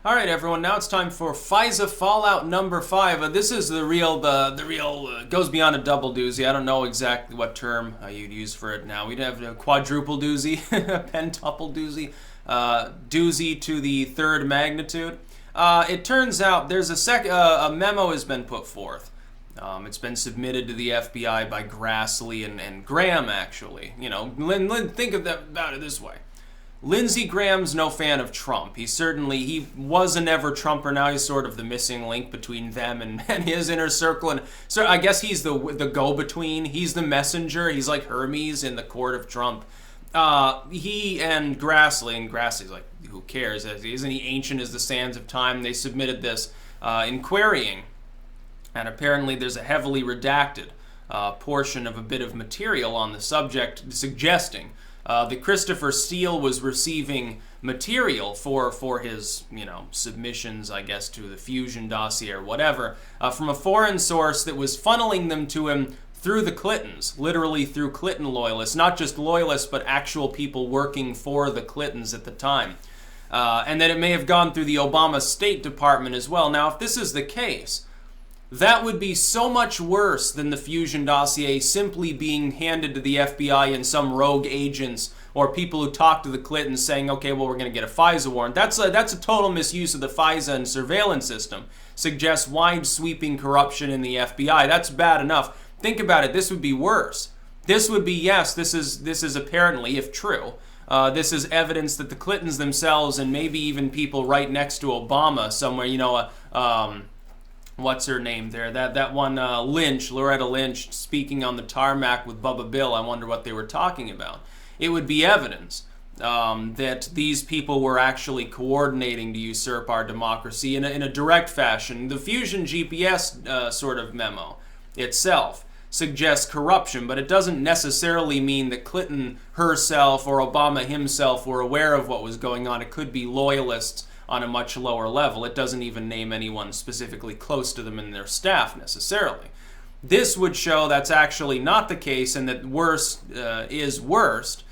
All right, everyone. Now it's time for FISA Fallout number 5. This is the real goes beyond a double doozy. I don't know exactly what term you'd use for it now. We'd have a quadruple doozy, a pentuple doozy, doozy to the third magnitude. It turns out there's a memo has been put forth. It's been submitted to the FBI by Grassley and Graham, actually. You know, think about it this way. Lindsey Graham's no fan of Trump. He was an ever Trumper. Now he's sort of the missing link between them and his inner circle. And so I guess he's the go-between. He's the messenger. He's like Hermes in the court of Trump. He and Grassley's like, who cares? Isn't he ancient as the sands of time? They submitted this in querying. And apparently there's a heavily redacted portion of a bit of material on the subject suggesting that Christopher Steele was receiving material for his, submissions, I guess, to the Fusion dossier or whatever, from a foreign source that was funneling them to him through the Clintons, literally through Clinton loyalists, not just loyalists, but actual people working for the Clintons at the time. And that it may have gone through the Obama State Department as well. Now, if this is the case, that would be so much worse than the Fusion dossier simply being handed to the FBI and some rogue agents or people who talk to the Clintons saying, okay, well, we're going to get a FISA warrant. That's a total misuse of the FISA and surveillance system. Suggests wide sweeping corruption in the FBI. That's bad enough. Think about it. This would be worse. This would be, yes, this is apparently, if true, this is evidence that the Clintons themselves and maybe even people right next to Obama somewhere, what's her name there? That one Loretta Lynch, speaking on the tarmac with Bubba Bill. I wonder what they were talking about. It would be evidence that these people were actually coordinating to usurp our democracy in a direct fashion. The Fusion GPS sort of memo itself suggests corruption, but it doesn't necessarily mean that Clinton herself or Obama himself were aware of what was going on. It could be loyalists on a much lower level. It doesn't even name anyone specifically close to them in their staff necessarily. This would show that's actually not the case and that worst is worst,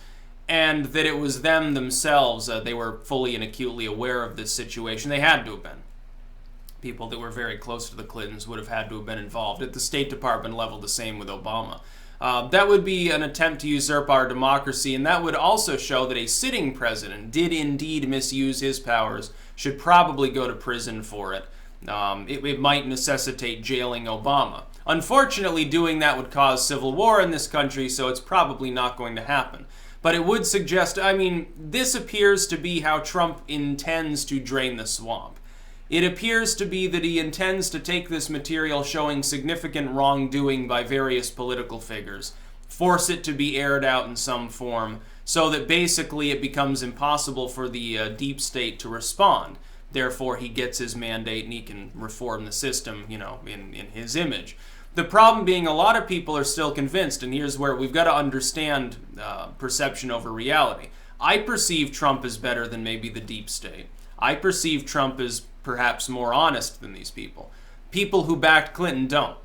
and that it was them themselves. They were fully and acutely aware of this situation. They had to have been. People that were very close to the Clintons would have had to have been involved. At the State Department level, the same with Obama. That would be an attempt to usurp our democracy, and that would also show that a sitting president did indeed misuse his powers, should probably go to prison for it. It might necessitate jailing Obama. Unfortunately, doing that would cause civil war in this country, so it's probably not going to happen. But it would suggest, this appears to be how Trump intends to drain the swamp. It appears to be that he intends to take this material showing significant wrongdoing by various political figures, force it to be aired out in some form, so that basically it becomes impossible for the deep state to respond. Therefore, he gets his mandate and he can reform the system, in his image. The problem being a lot of people are still convinced, and here's where we've got to understand perception over reality. I perceive Trump as better than maybe the deep state. I perceive Trump as perhaps more honest than these people. People who backed Clinton don't.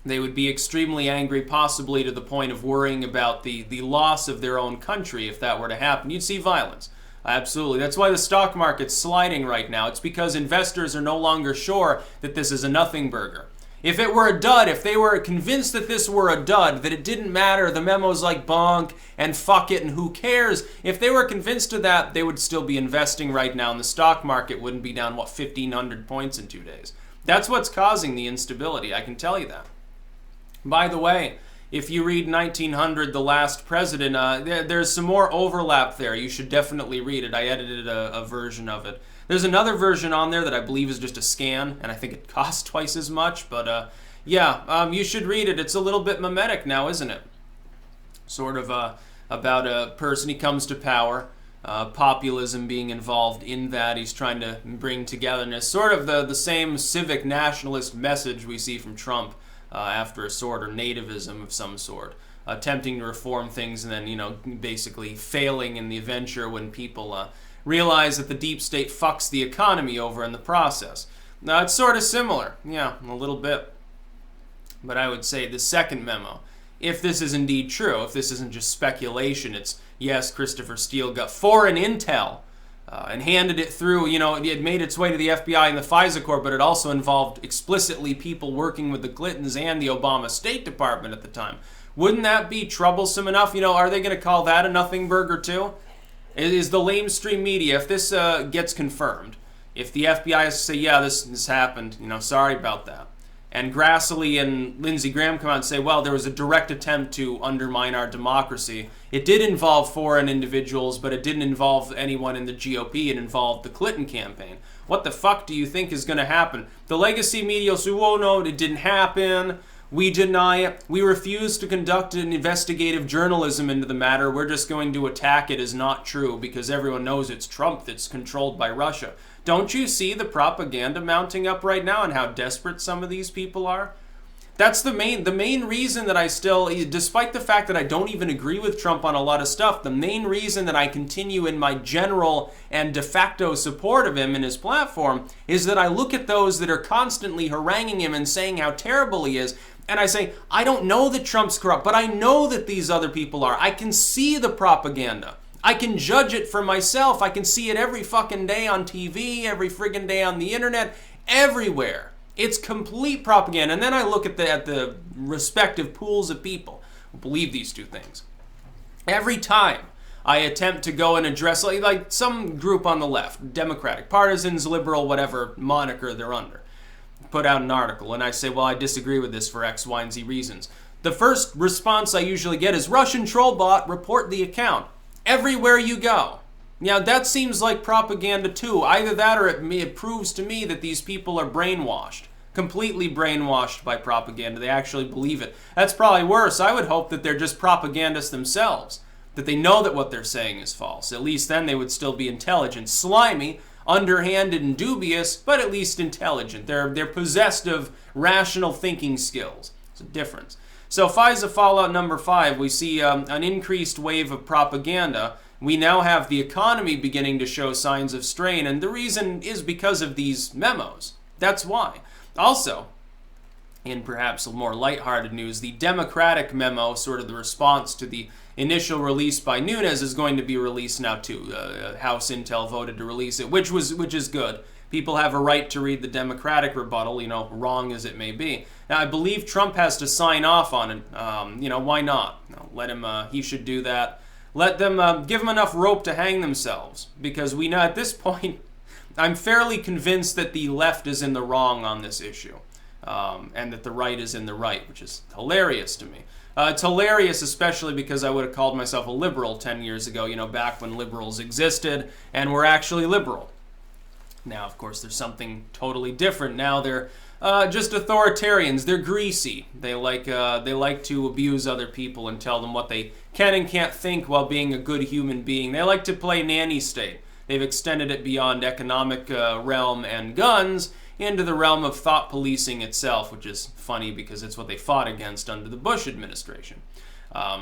They would be extremely angry, possibly to the point of worrying about the loss of their own country if that were to happen. You'd see violence. Absolutely. That's why the stock market's sliding right now. It's because investors are no longer sure that this is a nothing burger. If it were a dud, if they were convinced that this were a dud, that it didn't matter, the memo's like bonk and fuck it and who cares, if they were convinced of that, they would still be investing right now and the stock market wouldn't be down, 1,500 points in 2 days. That's what's causing the instability, I can tell you that. By the way, if you read 1900, The Last President, there's some more overlap there. You should definitely read it. I edited a version of it. There's another version on there that I believe is just a scan, and I think it costs twice as much. But you should read it. It's a little bit mimetic now, isn't it? Sort of about a person, he comes to power, populism being involved in that. He's trying to bring togetherness. Sort of the same civic nationalist message we see from Trump. After a sort or nativism of some sort, attempting to reform things and then, basically failing in the venture when people realize that the deep state fucks the economy over in the process. Now, it's sort of similar, a little bit. But I would say the second memo, if this is indeed true, if this isn't just speculation, it's, yes, Christopher Steele got foreign intel and handed it through. You know, it had made its way to the FBI and the FISA court, but it also involved explicitly people working with the Clintons and the Obama State Department at the time. Wouldn't that be troublesome enough? You know, are they going to call that a nothing burger too? Is the lamestream media, if this gets confirmed, if the FBI has to say, yeah, this happened, you know, sorry about that, and Grassley and Lindsey Graham come out and say, well, there was a direct attempt to undermine our democracy. It did involve foreign individuals, but it didn't involve anyone in the GOP. It involved the Clinton campaign. What the fuck do you think is going to happen? The legacy media will say, oh, no, it didn't happen. We deny it. We refuse to conduct an investigative journalism into the matter. We're just going to attack it as not true because everyone knows it's Trump that's controlled by Russia. Don't you see the propaganda mounting up right now and how desperate some of these people are? That's the main reason that I still, despite the fact that I don't even agree with Trump on a lot of stuff, the main reason that I continue in my general and de facto support of him and his platform is that I look at those that are constantly haranguing him and saying how terrible he is, and I say, I don't know that Trump's corrupt, but I know that these other people are. I can see the propaganda. I can judge it for myself. I can see it every fucking day on TV, every friggin' day on the internet, everywhere. It's complete propaganda. And then I look at the respective pools of people who believe these two things. Every time I attempt to go and address, like some group on the left, Democratic, partisans, liberal, whatever moniker they're under, put out an article, and I say, well, I disagree with this for X, Y, and Z reasons. The first response I usually get is, Russian troll bot, report the account. Everywhere you go. Now, that seems like propaganda too. Either that or it proves to me that these people are brainwashed. Completely brainwashed by propaganda. They actually believe it. That's probably worse. I would hope that they're just propagandists themselves. That they know that what they're saying is false. At least then they would still be intelligent. Slimy, underhanded, and dubious, but at least intelligent. They're possessed of rational thinking skills. It's a difference. So FISA Fallout number 5, we see an increased wave of propaganda. We now have the economy beginning to show signs of strain, and the reason is because of these memos. That's why. Also, in perhaps more lighthearted news, the Democratic memo, sort of the response to the initial release by Nunes, is going to be released now too. House Intel voted to release it, which is good. People have a right to read the Democratic rebuttal, you know, wrong as it may be. Now, I believe Trump has to sign off on it. You know, why not? Let him, he should do that. Let them, give them enough rope to hang themselves. Because we know at this point, I'm fairly convinced that the left is in the wrong on this issue. And that the right is in the right, which is hilarious to me. It's hilarious, especially because I would have called myself a liberal 10 years ago, you know, back when liberals existed and were actually liberal. Now, of course, there's something totally different. Now they're just authoritarians. They're greasy. They like to abuse other people and tell them what they can and can't think while being a good human being. They like to play nanny state. They've extended it beyond economic realm and guns into the realm of thought policing itself, which is funny because it's what they fought against under the Bush administration.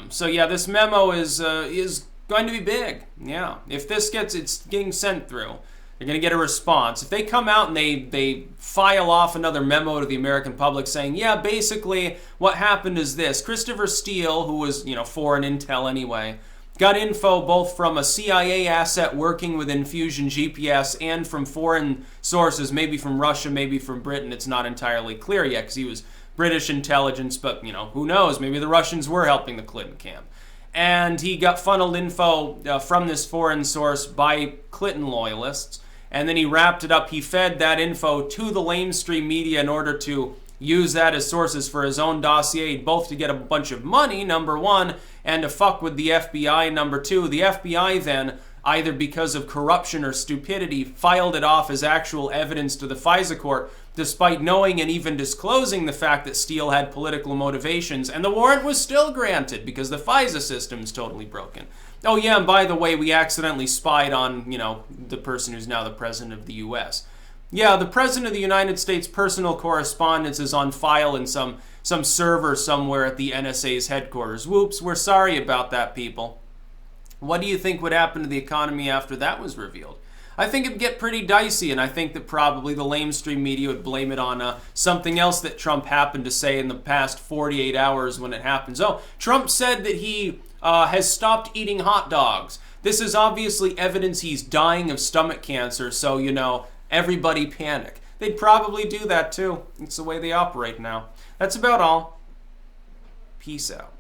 So yeah, this memo is going to be big. Yeah, if it's getting sent through, they're going to get a response. If they come out and they file off another memo to the American public saying, yeah, basically what happened is this. Christopher Steele, who was, you know, foreign intel anyway, got info both from a CIA asset working with Infusion GPS and from foreign sources, maybe from Russia, maybe from Britain. It's not entirely clear yet because he was British intelligence, but, you know, who knows? Maybe the Russians were helping the Clinton camp. And he got funneled info from this foreign source by Clinton loyalists. And then he wrapped it up. He fed that info to the lamestream media in order to use that as sources for his own dossier, both to get a bunch of money, number one, and to fuck with the FBI, number two. The FBI then, either because of corruption or stupidity, filed it off as actual evidence to the FISA court, despite knowing and even disclosing the fact that Steele had political motivations, and the warrant was still granted because the FISA system is totally broken. Oh yeah, and by the way, we accidentally spied on, you know, the person who's now the president of the U.S. Yeah, the president of the United States' personal correspondence is on file in some server somewhere at the NSA's headquarters. Whoops, we're sorry about that, people. What do you think would happen to the economy after that was revealed? I think it'd get pretty dicey, and I think that probably the lamestream media would blame it on something else that Trump happened to say in the past 48 hours when it happens. Oh, Trump said that he has stopped eating hot dogs. This is obviously evidence he's dying of stomach cancer, so, you know, everybody panic. They'd probably do that too. It's the way they operate now. That's about all. Peace out.